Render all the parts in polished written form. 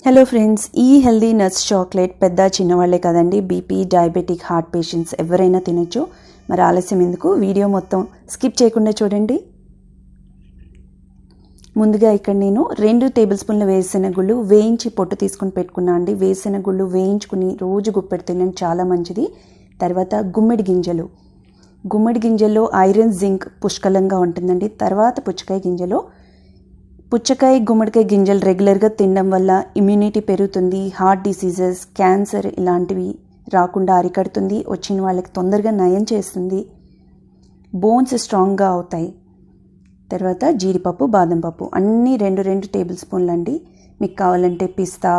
Hello friends, ఈ healthy nuts chocolate పెద్ద చిన్నవాళ్లే కదండి, బీపీ, డయాబెటిక్, హార్ట్ పేషెంట్స్ ఎవరైనా తినొచ్చు. మరి ఆలస్యం ఎందుకు, వీడియో మొత్తం స్కిప్ చేయకుండా చూడండి. ముందుగా ఇక్కడ నేను 2 టేబుల్ స్పూన్ల వేరుశెనగుళ్ళు వేయించి పొట్టు తీసుకుని పెట్టుకున్నా అండి. వేరుశెనగుళ్ళు వేయించుకుని రోజు గుప్పెడు తినండి, చాలా మంచిది. తర్వాత గుమ్మడి గింజల్లో ఐరన్, జింక్ పుష్కలంగా ఉంటుందండి. తర్వాత పుచ్చకాయ గుమ్మడికాయ గింజలు రెగ్యులర్గా తినడం వల్ల ఇమ్యూనిటీ పెరుగుతుంది, హార్ట్ డిసీజెస్, క్యాన్సర్ ఇలాంటివి రాకుండా అరికడుతుంది, వచ్చిన వాళ్ళకి తొందరగా నయం చేస్తుంది, బోన్స్ స్ట్రాంగ్గా అవుతాయి. తర్వాత జీడిపప్పు, బాదం పప్పు అన్నీ 2 టేబుల్ స్పూన్లు అండి. మీకు కావాలంటే పిస్తా,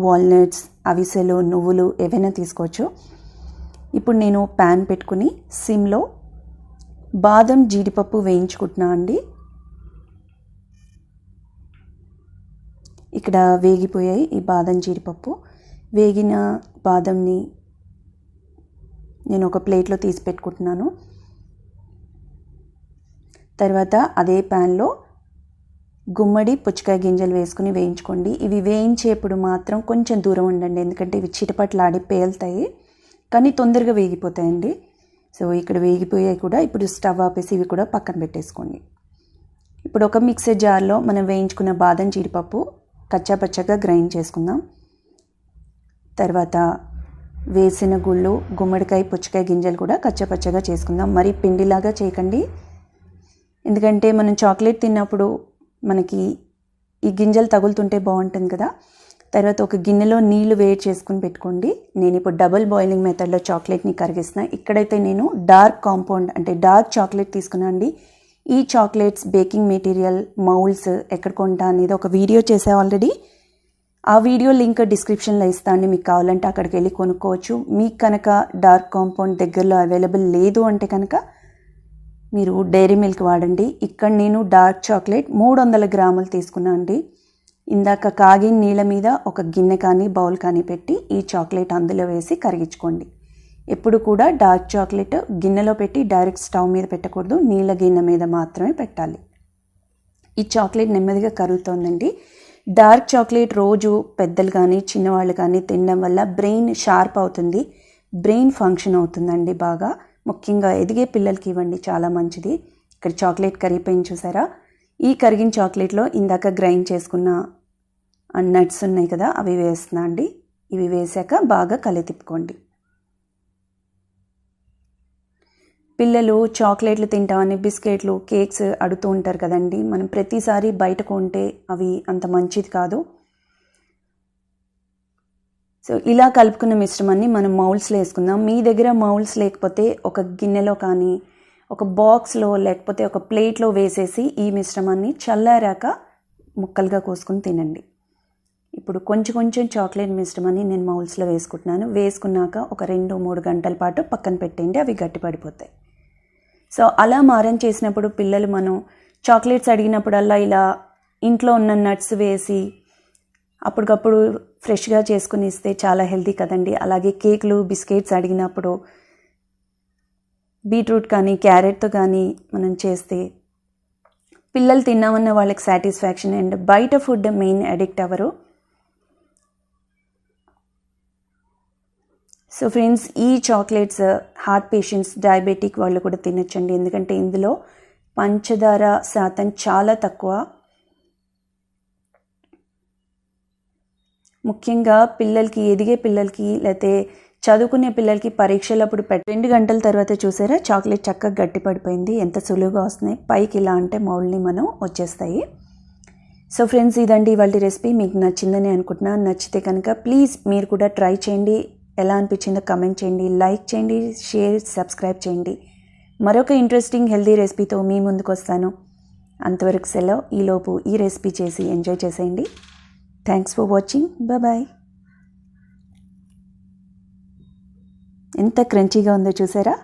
వాల్నట్స్, అవిసెలు, నువ్వులు ఏవైనా తీసుకోవచ్చు. ఇప్పుడు నేను ప్యాన్ పెట్టుకుని సిమ్లో బాదం, జీడిపప్పు వేయించుకుంటున్నా అండి. ఇక్కడ వేగిపోయాయి ఈ బాదం, జీడిపప్పు. వేగిన బాదంని నేను ఒక ప్లేట్లో తీసి పెట్టుకుంటున్నాను. తర్వాత అదే ప్యాన్లో గుమ్మడి, పుచ్చకాయ గింజలు వేసుకుని వేయించుకోండి. ఇవి వేయించేప్పుడు మాత్రం కొంచెం దూరం ఉండండి, ఎందుకంటే ఇవి చిటపట్లాడి పేలుతాయి, కానీ తొందరగా వేగిపోతాయండి. సో ఇక్కడ వేగిపోయాయి కూడా. ఇప్పుడు స్టవ్ ఆపేసి ఇవి కూడా పక్కన పెట్టేసుకోండి. ఇప్పుడు ఒక మిక్సర్ జార్లో మనం వేయించుకున్న బాదం, జీడిపప్పు కచ్చాపచ్చగా గ్రైండ్ చేసుకుందాం. తర్వాత వేసిన గుళ్ళు, గుమ్మడికాయ, పుచ్చకాయ గింజలు కూడా కచ్చాపచ్చగా చేసుకుందాం. మరి పిండిలాగా చేయకండి, ఎందుకంటే మనం చాక్లెట్ తిన్నప్పుడు మనకి ఈ గింజలు తగులుతుంటే బాగుంటుంది కదా. తర్వాత ఒక గిన్నెలో నీళ్లు వేడి చేసుకుని పెట్టుకోండి. నేను ఇప్పుడు డబుల్ బాయిలింగ్ మెథడ్లో చాక్లెట్ని కరిగిస్తున్నా. ఇక్కడైతే నేను డార్క్ కాంపౌండ్ అంటే డార్క్ చాక్లెట్ తీసుకున్నాను అండి. ఈ చాక్లెట్స్, బేకింగ్ మెటీరియల్, మౌల్డ్స్ ఎక్కడ కొంటా అనేది ఒక వీడియో చేసా ఆల్రెడీ. ఆ వీడియో లింక్ డిస్క్రిప్షన్లో ఇస్తా అండి, మీకు కావాలంటే అక్కడికి వెళ్ళి కొనుక్కోవచ్చు. మీకు కనుక డార్క్ కాంపౌండ్ దగ్గరలో అవైలబుల్ లేదు అంటే కనుక మీరు డైరీ మిల్క్ వాడండి. ఇక్కడ నేను డార్క్ చాక్లెట్ 300 గ్రాములు తీసుకున్నా అండి. ఇందాక కాగిన నీళ్ళ మీద ఒక గిన్నె కానీ బౌల్ కానీ పెట్టి ఈ చాక్లెట్ అందులో వేసి కరిగించుకోండి. ఎప్పుడు కూడా డార్క్ చాక్లెట్ గిన్నెలో పెట్టి డైరెక్ట్ స్టవ్ మీద పెట్టకూడదు, నీళ్ళ గిన్నె మీద మాత్రమే పెట్టాలి. ఈ చాక్లెట్ నెమ్మదిగా కరుగుతోందండి. డార్క్ చాక్లెట్ రోజు పెద్దలు కానీ చిన్నవాళ్ళు కానీ తినడం వల్ల బ్రెయిన్ షార్ప్ అవుతుంది, బ్రెయిన్ ఫంక్షన్ అవుతుందండి బాగా. ముఖ్యంగా ఎదిగే పిల్లలకి ఇవ్వండి, చాలా మంచిది. ఇక్కడ చాక్లెట్ కరిగిపోయింది చూసారా. ఈ కరిగిన చాక్లెట్లో ఇందాక గ్రైండ్ చేసుకున్న నట్స్ ఉన్నాయి కదా, అవి వేస్తున్నా అండి. ఇవి వేసాక బాగా తిప్పుకోండి. పిల్లలు చాక్లెట్లు తింటామని బిస్కెట్లు, కేక్స్ అడుగుతూ ఉంటారు కదండి. మనం ప్రతిసారి బయట కొంటే అవి అంత మంచిది కాదు. సో ఇలా కలుపుకున్న మిశ్రమాన్ని మనం మౌల్డ్స్లో వేసుకుందాం. మీ దగ్గర మౌల్డ్స్ లేకపోతే ఒక గిన్నెలో కానీ ఒక బాక్స్లో లేకపోతే ఒక ప్లేట్లో వేసేసి ఈ మిశ్రమాన్ని చల్లారాక ముక్కలుగా కోసుకుని తినండి. ఇప్పుడు కొంచెం చాక్లెట్ మిశ్రమాన్ని నేను మౌల్డ్స్లో వేసుకుంటున్నాను. వేసుకున్నాక ఒక 2-3 గంటల పాటు పక్కన పెట్టండి, అవి గట్టిపడిపోతాయి. సో అలా మారం చేసినప్పుడు పిల్లలు మనం చాక్లెట్స్ అడిగినప్పుడల్లా ఇలా ఇంట్లో ఉన్న నట్స్ వేసి అప్పటికప్పుడు ఫ్రెష్గా చేసుకుని ఇస్తే చాలా హెల్తీ కదండి. అలాగే కేకులు, బిస్కెట్స్ అడిగినప్పుడు బీట్రూట్ కానీ క్యారెట్తో కానీ మనం చేస్తే పిల్లలు తిన్నామన్న వాళ్ళకి సాటిస్ఫాక్షన్. అండ్ బయట ఫుడ్ మెయిన్ అడిక్ట్ అవ్వరు. సో ఫ్రెండ్స్, ఈ చాక్లెట్స్ హార్ట్ పేషెంట్స్, డయాబెటిక్ వాళ్ళు కూడా తినొచ్చండి, ఎందుకంటే ఇందులో పంచదార శాతం చాలా తక్కువ. ముఖ్యంగా పిల్లలకి, ఎదిగే పిల్లలకి లేకపోతే చదువుకునే పిల్లలకి పరీక్షలప్పుడు 2 గంటల తర్వాత చూసారా చాక్లెట్ చక్కగా గట్టిపడిపోయింది, ఎంత సులువుగా వస్తున్నాయి. పైకి ఇలా అంటే మౌల్డ్ని మనం వచ్చేస్తాయి. సో ఫ్రెండ్స్, ఇదండి ఇవాళ రెసిపీ. మీకు నచ్చిందని అనుకుంటున్నాను. నచ్చితే కనుక ప్లీజ్ మీరు కూడా ట్రై చేయండి. ఎలా అనిపించిందో కమెంట్ చేయండి, లైక్ చేయండి, షేర్, సబ్స్క్రైబ్ చేయండి. మరొక ఇంట్రెస్టింగ్ హెల్దీ రెసిపీతో మీ ముందుకు వస్తాను. అంతవరకు సెలవు. ఈలోపు ఈ రెసిపీ చేసి ఎంజాయ్ చేసేయండి. Thanks for watching. బాయ్. ఎంత క్రంచీగా ఉందో చూసారా.